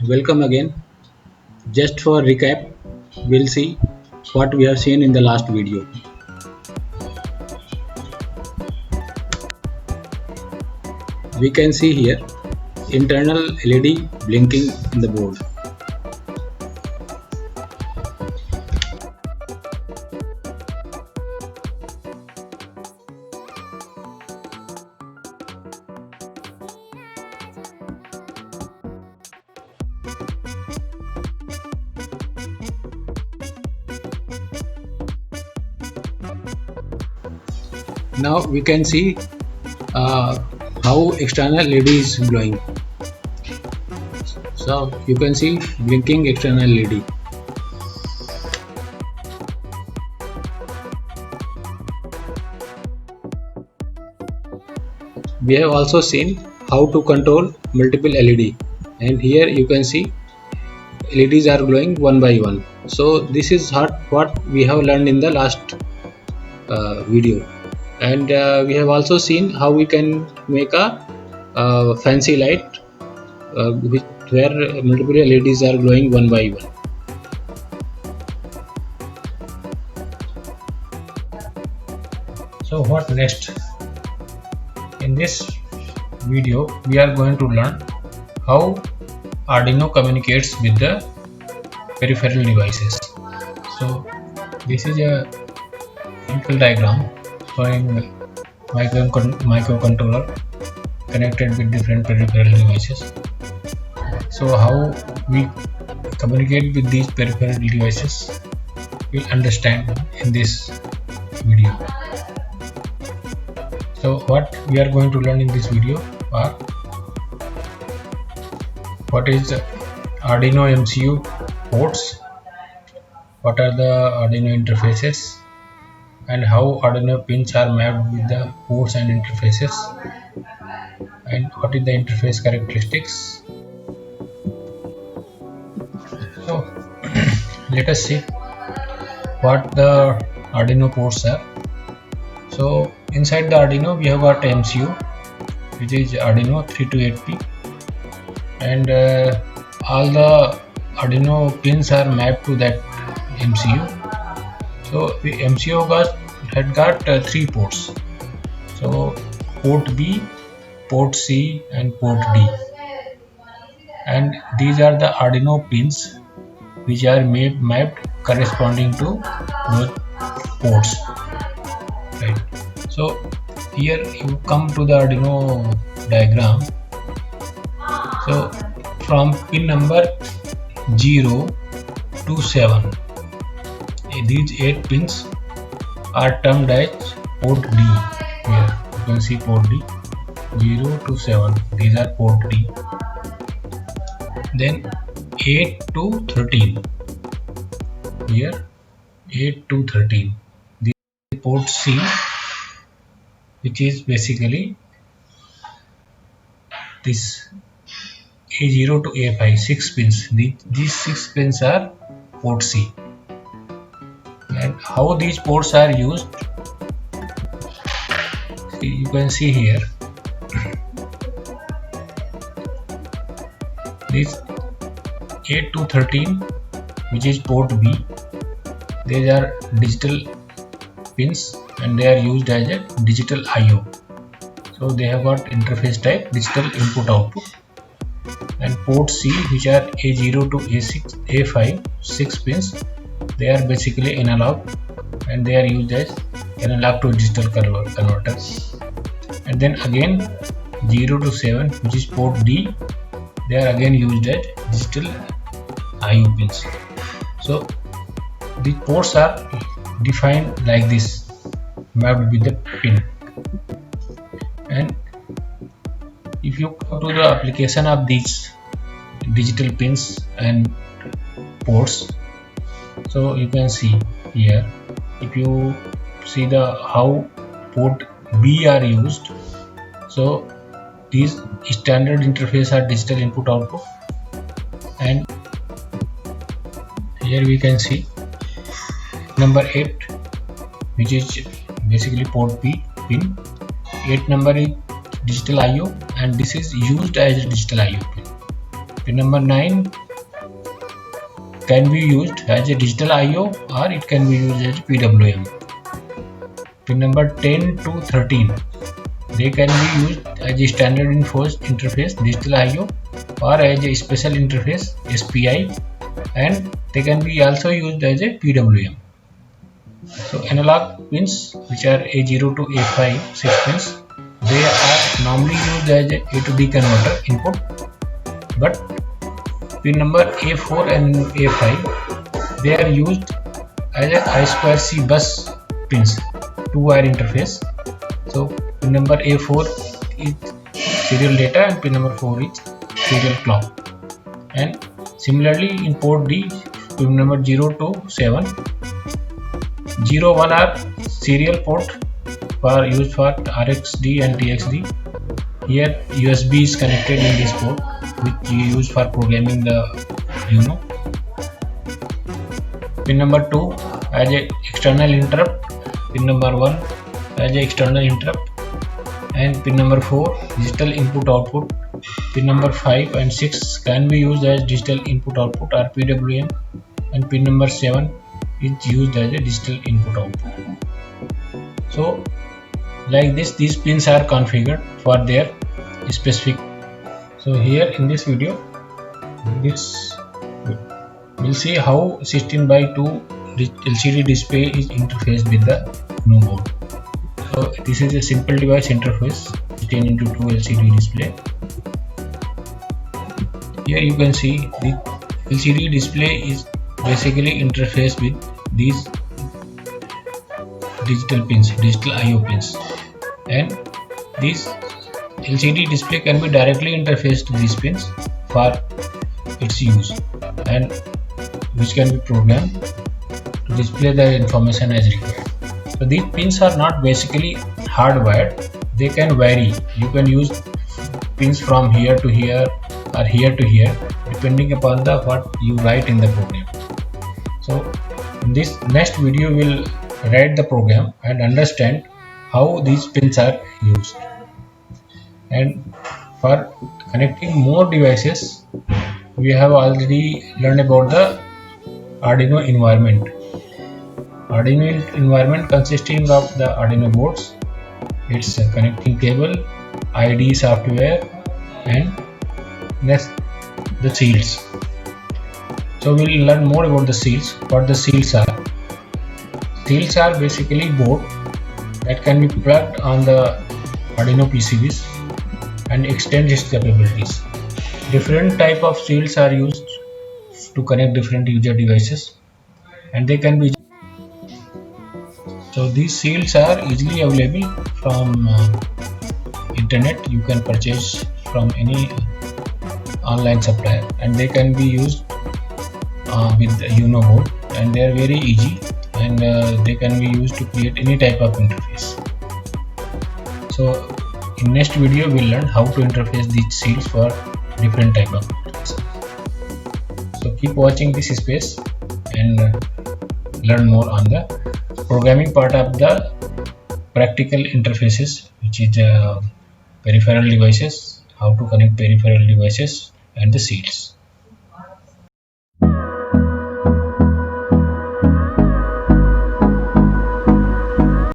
Welcome again. Just for recap, we'll see what we have seen in the last video. We can see here internal LED blinking in the board. Now we can see how external LED is glowing. So you can see blinking external LED. We have also seen how to control multiple LED, and here you can see LEDs are glowing one by one. So this is what we have learned in the last video, and we have also seen how we can make a fancy light where multiple LEDs are glowing one by one. So what next? In this video we are going to learn how Arduino communicates with the peripheral devices. So this is a simple diagram showing microcontroller connected with different peripheral devices. So how we communicate with these peripheral devices, we'll understand in this video. So what we are going to learn in this video are what is Arduino MCU ports, what are the Arduino interfaces, and how Arduino pins are mapped with the ports and interfaces, and what is the interface characteristics. So let us see what the Arduino ports are. So inside the Arduino we have got MCU, which is Arduino 328P, and all the Arduino pins are mapped to that MCU. So the MCU had got 3 ports. So port B, port C, and port D, and these are the Arduino pins which are mapped corresponding to those ports. Right. So here you come to the Arduino diagram. So from pin number 0 to 7, these 8 pins are termed as port D. Here you can see port D, 0 to 7, these are port D. Then 8 to 13, here 8 to 13, this is port C, which is basically this A0 to A5, 6 pins. These 6 pins are port C. And how these ports are used, you can see here. This 8 to 13, which is port B, these are digital pins and they are used as a digital I/O. So they have got interface type digital input output. And port C, which are A0 to A6, A5, 6 pins, they are basically analog and they are used as analog to digital converter. And then again 0 to 7, which is port D, they are again used as digital I/O pins. So the ports are defined like this, mapped with the pin. And if you go to the application of these digital pins and ports, so you can see here, if you see the how port B are used, so these standard interface are digital input output, and here we can see number 8, which is basically port B pin. 8 number is digital I/O, and this is used as a digital I/O pin. Pin number 9 can be used as a digital I/O or it can be used as PWM. Pin number 10 to 13, they can be used as a standard interface digital I/O or as a special interface SPI, and they can be also used as a PWM. So analog pins, which are A0 to A5 6 pins, they are normally used as a to D converter input, but pin number A4 and A5, they are used as a I2C bus pins, 2-wire interface. So pin number A4 is serial data and pin number 4 is serial clock. And similarly in port D, pin number 0 to 7, 0, 1 are serial port used for RxD and TxD. Here USB is connected in this port, which you use for programming the UNO. Pin number 2 as a external interrupt, pin number 1 as a external interrupt, and pin number 4 digital input output. Pin number 5 and 6 can be used as digital input output or PWM, and pin number 7 is used as a digital input output. So like this, these pins are configured for their specific. So here in this video, we'll see how 16:2 LCD display is interfaced with the UNO board. So this is a simple device interface 16:2 LCD display. Here you can see the LCD display is basically interfaced with these digital pins, digital I/O pins, and this LCD display can be directly interfaced to these pins for its use, and which can be programmed to display the information as required. So these pins are not basically hardwired, they can vary. You can use pins from here to here or here to here depending upon the what you write in the program. So in this next video we'll write the program and understand how these pins are used. And for connecting more devices, we have already learned about the Arduino environment. Arduino environment consisting of the Arduino boards, its connecting cable, IDE software, and next the seals. So we'll learn more about the seals. What the seals are. Seals are basically board that can be plugged on the Arduino PCBs and extend its capabilities. Different type of seals are used to connect different user devices, and they can be. So these seals are easily available from internet. You can purchase from any online supplier, and they can be used with the UNO board, and they are very easy, and they can be used to create any type of interface. So in next video we'll learn how to interface these seals for different type of interfaces. So keep watching this space and learn more on the programming part of the practical interfaces, which is peripheral devices, how to connect peripheral devices, and the seals.